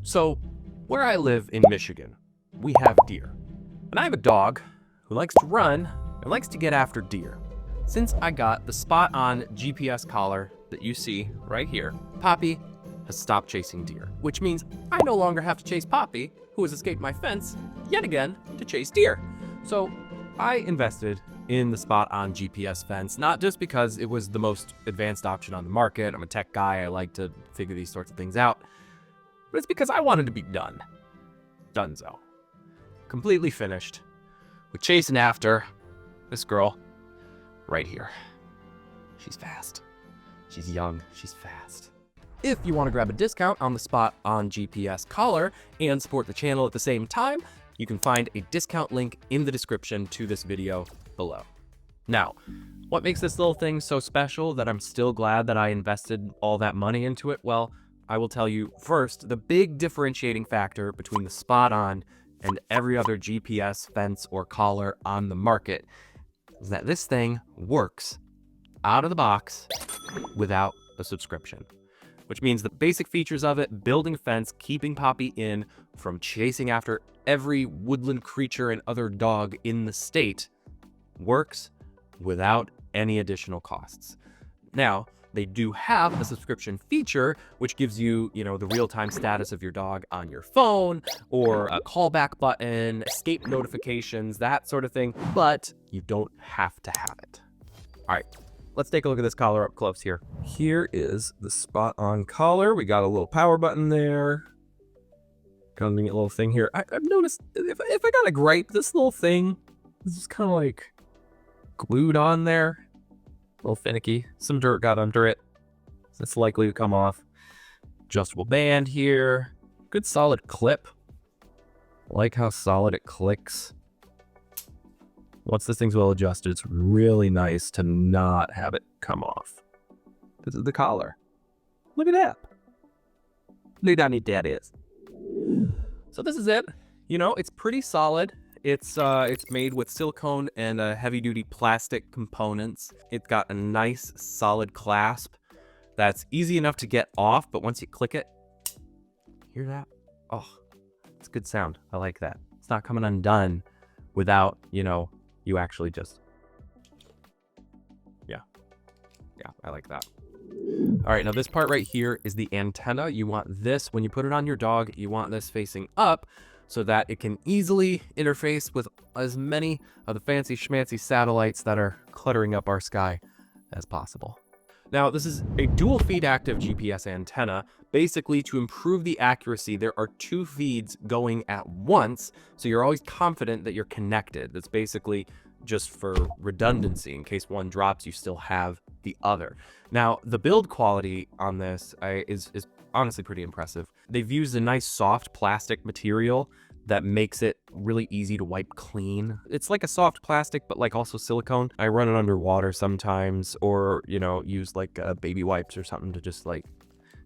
So, where I live in Michigan, we have deer. And I have a dog who likes to run and likes to get after deer. Since I got the SpotOn GPS collar that you see right here, Poppy has stopped chasing deer, which means I no longer have to chase Poppy, who has escaped my fence, yet again, to chase deer. So I invested in the SpotOn GPS fence, not just because it was the most advanced option on the market. I'm a tech guy, I like to figure these sorts of things out, but it's because I wanted to be done. Donezo. Completely finished with chasing after this girl right here. She's fast. She's young. She's fast. If you want to grab a discount on the SpotOn GPS collar and support the channel at the same time, you can find a discount link in the description to this video below. Now, what makes this little thing so special that I'm still glad that I invested all that money into it? Well, I will tell you first, the big differentiating factor between the SpotOn and every other GPS fence or collar on the market is that this thing works out of the box without a subscription, which means the basic features of it, building a fence, keeping Poppy in from chasing after every woodland creature and other dog in the state, works without any additional costs. Now, they do have a subscription feature, which gives you, the real-time status of your dog on your phone, or a callback button, escape notifications, that sort of thing, but you don't have to have it. All right, let's take a look at this collar up close here. Here is the SpotOn collar. We got a little power button there. Convenient little thing here. I've noticed, if I got a gripe, this little thing, this is kind of like glued on there. A little finicky. Some dirt got under it. It's likely to come off. Adjustable band here. Good solid clip. I like how solid it clicks. Once this thing's well adjusted, it's really nice to not have it come off. This is the collar. Look at that. Look how neat that is. So this is it. It's pretty solid. It's made with silicone and heavy-duty plastic components. It's got a nice, solid clasp that's easy enough to get off, but once you click it, hear that? Oh, it's good sound. I like that. It's not coming undone without, you actually just... Yeah, I like that. All right, now this part right here is the antenna. You want this, when you put it on your dog, you want this facing up, so that it can easily interface with as many of the fancy schmancy satellites that are cluttering up our sky as possible. Now, this is a dual feed active GPS antenna. Basically, to improve the accuracy, there are two feeds going at once, so you're always confident that you're connected. That's basically just for redundancy. In case one drops, you still have the other. Now, the build quality on this is honestly pretty impressive. They've used a nice soft plastic material that makes it really easy to wipe clean. It's like a soft plastic, but like also silicone. I run it under water sometimes, or, use like baby wipes or something to just like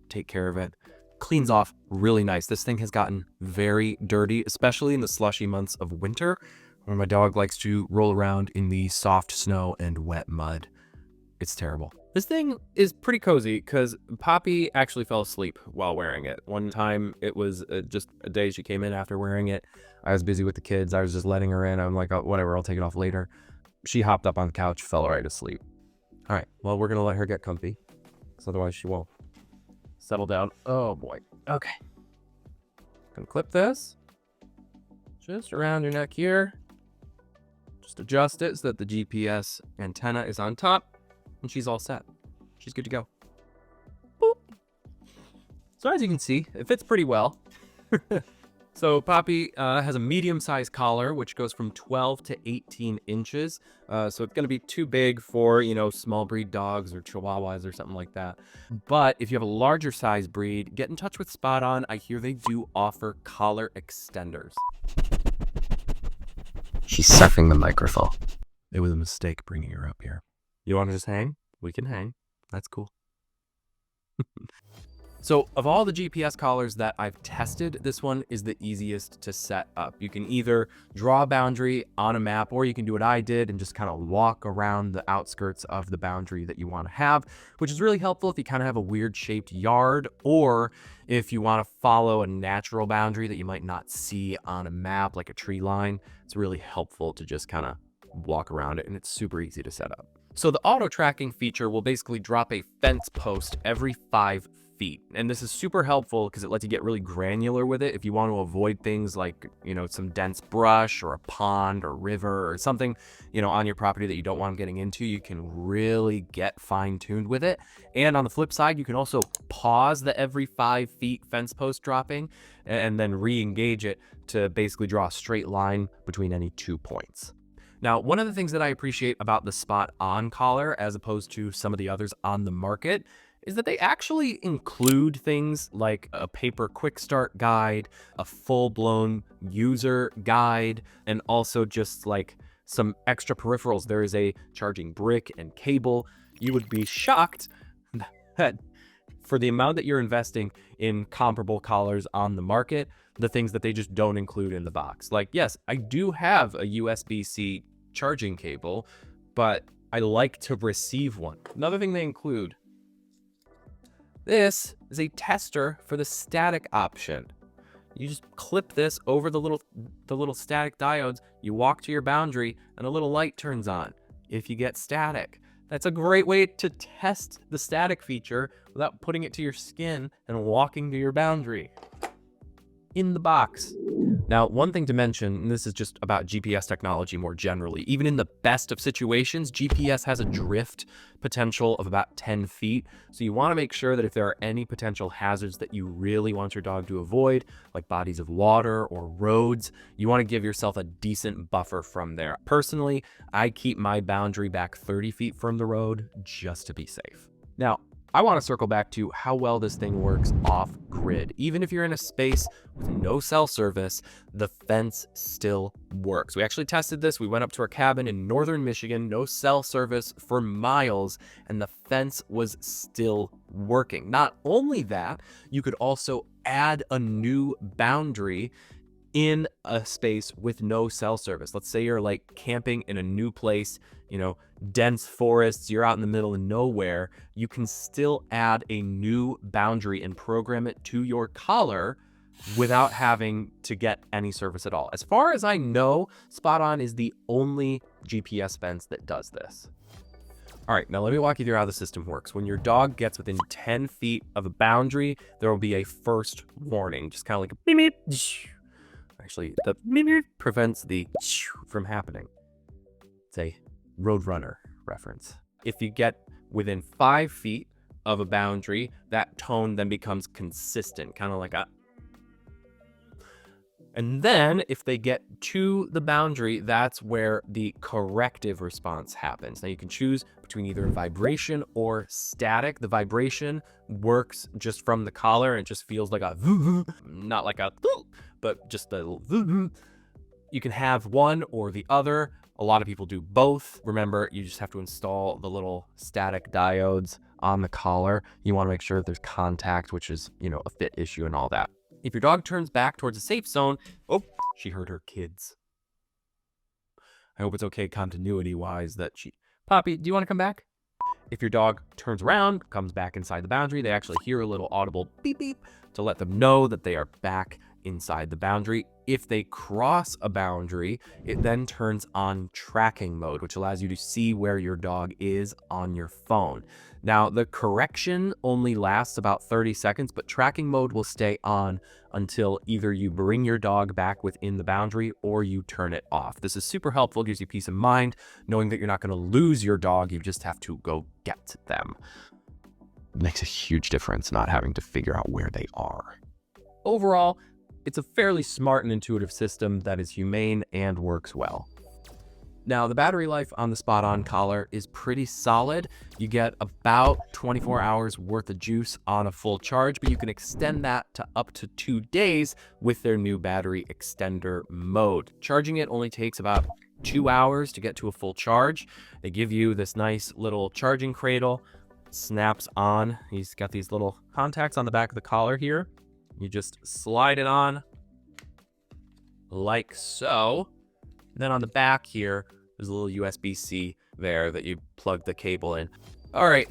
take care of it. Cleans off really nice. This thing has gotten very dirty, especially in the slushy months of winter, when my dog likes to roll around in the soft snow and wet mud. It's terrible. This thing is pretty cozy because Poppy actually fell asleep while wearing it. One time, it was just a day she came in after wearing it. I was busy with the kids. I was just letting her in. I'm like, oh, whatever, I'll take it off later. She hopped up on the couch, fell right asleep. All right, well, we're going to let her get comfy, because otherwise she won't settle down. Oh, boy. Okay. Gonna clip this just around your neck here. Just adjust it so that the GPS antenna is on top. And she's all set. She's good to go. Boop. So as you can see, it fits pretty well. So Poppy has a medium-sized collar, which goes from 12 to 18 inches. So it's going to be too big for, small breed dogs or chihuahuas or something like that. But if you have a larger size breed, get in touch with SpotOn. I hear they do offer collar extenders. She's surfing the microphone. It was a mistake bringing her up here. You want to just hang? We can hang. That's cool. So of all the GPS collars that I've tested, this one is the easiest to set up. You can either draw a boundary on a map, or you can do what I did and just kind of walk around the outskirts of the boundary that you want to have, which is really helpful if you kind of have a weird shaped yard, or if you want to follow a natural boundary that you might not see on a map, like a tree line. It's really helpful to just kind of walk around it, and it's super easy to set up. So the auto tracking feature will basically drop a fence post every 5 feet. And this is super helpful because it lets you get really granular with it. If you want to avoid things like, some dense brush or a pond or river or something, on your property that you don't want them getting into, you can really get fine-tuned with it. And on the flip side, you can also pause the every 5 feet fence post dropping and then re-engage it to basically draw a straight line between any 2 points. Now, one of the things that I appreciate about the SpotOn collar, as opposed to some of the others on the market, is that they actually include things like a paper quick start guide, a full-blown user guide, and also just like some extra peripherals. There is a charging brick and cable. You would be shocked that for the amount that you're investing in comparable collars on the market, the things that they just don't include in the box. Like, yes, I do have a USB-C charging cable, but I like to receive one. Another thing they include, this is a tester for the static option. You just clip this over the little static diodes, you walk to your boundary, and a little light turns on if you get static. That's a great way to test the static feature without putting it to your skin and walking to your boundary. In the box. Now, one thing to mention, and this is just about GPS technology more generally, even in the best of situations, GPS has a drift potential of about 10 feet. So you want to make sure that if there are any potential hazards that you really want your dog to avoid, like bodies of water or roads, you want to give yourself a decent buffer from there. Personally, I keep my boundary back 30 feet from the road just to be safe. Now, I want to circle back to how well this thing works off grid. Even if you're in a space with no cell service, the fence still works. We actually tested this. We went up to our cabin in northern Michigan, no cell service for miles, and the fence was still working. Not only that, you could also add a new boundary in a space with no cell service. Let's say you're like camping in a new place, dense forests, you're out in the middle of nowhere, you can still add a new boundary and program it to your collar without having to get any service at all. As far as I know, SpotOn is the only GPS fence that does this. All right, now let me walk you through how the system works. When your dog gets within 10 feet of a boundary, there will be a first warning, just kind of like a beep, beep. Actually, the beep prevents the from happening. It's a Roadrunner reference. If you get within 5 feet of a boundary, that tone then becomes consistent, kind of like a. And then if they get to the boundary, that's where the corrective response happens. Now you can choose between either vibration or static. The vibration works just from the collar and it just feels like a, not like a, but just a. You can have one or the other. A lot of people do both. Remember, you just have to install the little static diodes on the collar. You want to make sure that there's contact, which is, a fit issue and all that. If your dog turns back towards a safe zone, oh, she heard her kids. I hope it's okay continuity-wise that Poppy, do you want to come back? If your dog turns around, comes back inside the boundary, they actually hear a little audible beep beep to let them know that they are back inside the boundary. If they cross a boundary, it then turns on tracking mode, which allows you to see where your dog is on your phone. Now, the correction only lasts about 30 seconds, but tracking mode will stay on until either you bring your dog back within the boundary or you turn it off. This is super helpful, gives you peace of mind, knowing that you're not going to lose your dog, you just have to go get them. It makes a huge difference not having to figure out where they are. Overall, it's a fairly smart and intuitive system that is humane and works well. Now, the battery life on the SpotOn collar is pretty solid. You get about 24 hours worth of juice on a full charge, but you can extend that to up to 2 days with their new battery extender mode. Charging it only takes about 2 hours to get to a full charge. They give you this nice little charging cradle, snaps on. He's got these little contacts on the back of the collar here. You just slide it on like so. And then on the back here, there's a little USB-C there that you plug the cable in. All right,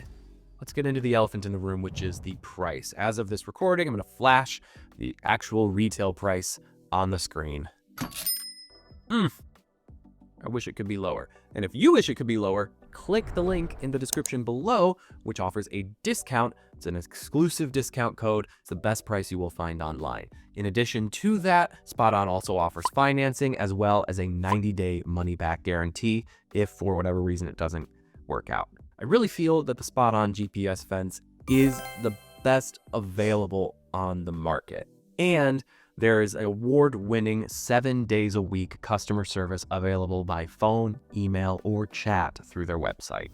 let's get into the elephant in the room, which is the price. As of this recording, I'm going to flash the actual retail price on the screen. I wish it could be lower. And if you wish it could be lower, click the link in the description below, which offers a discount. It's an exclusive discount code. It's the best price you will find online. In addition to that, SpotOn also offers financing as well as a 90-day money-back guarantee if for whatever reason it doesn't work out. I really feel that the SpotOn GPS fence is the best available on the market. And there is an award-winning 7 days a week customer service available by phone, email, or chat through their website.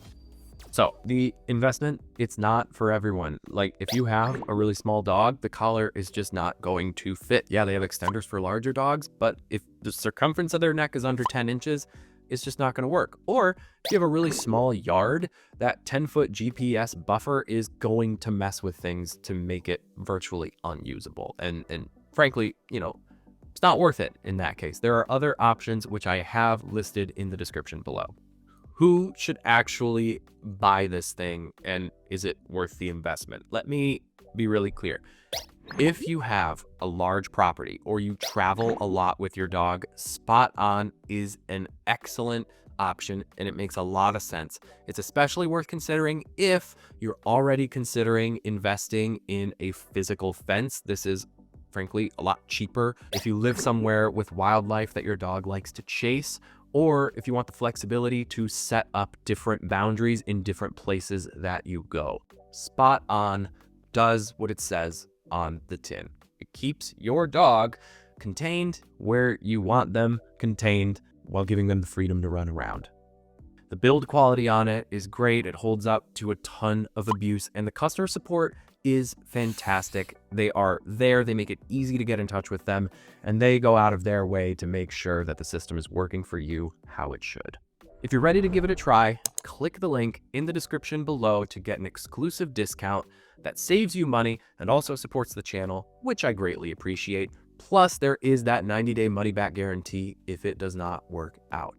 So the investment, it's not for everyone. Like if you have a really small dog, the collar is just not going to fit. Yeah, they have extenders for larger dogs, but if the circumference of their neck is under 10 inches, it's just not going to work. Or if you have a really small yard, that 10-foot GPS buffer is going to mess with things to make it virtually unusable. And frankly, you know, it's not worth it in that case. There are other options which I have listed in the description below. Who should actually buy this thing, and is it worth the investment? Let me be really clear. If you have a large property or you travel a lot with your dog, SpotOn is an excellent option and it makes a lot of sense. It's especially worth considering if you're already considering investing in a physical fence. This is frankly a lot cheaper if you live somewhere with wildlife that your dog likes to chase, or if you want the flexibility to set up different boundaries in different places that you go. SpotOn does what it says on the tin. It keeps your dog contained where you want them contained while giving them the freedom to run around. The build quality on it is great. It holds up to a ton of abuse, and the customer support is fantastic. They are there. They make it easy to get in touch with them, and they go out of their way to make sure that the system is working for you how it should. If you're ready to give it a try, click the link in the description below to get an exclusive discount that saves you money and also supports the channel, which I greatly appreciate. Plus, there is that 90-day money-back guarantee if it does not work out.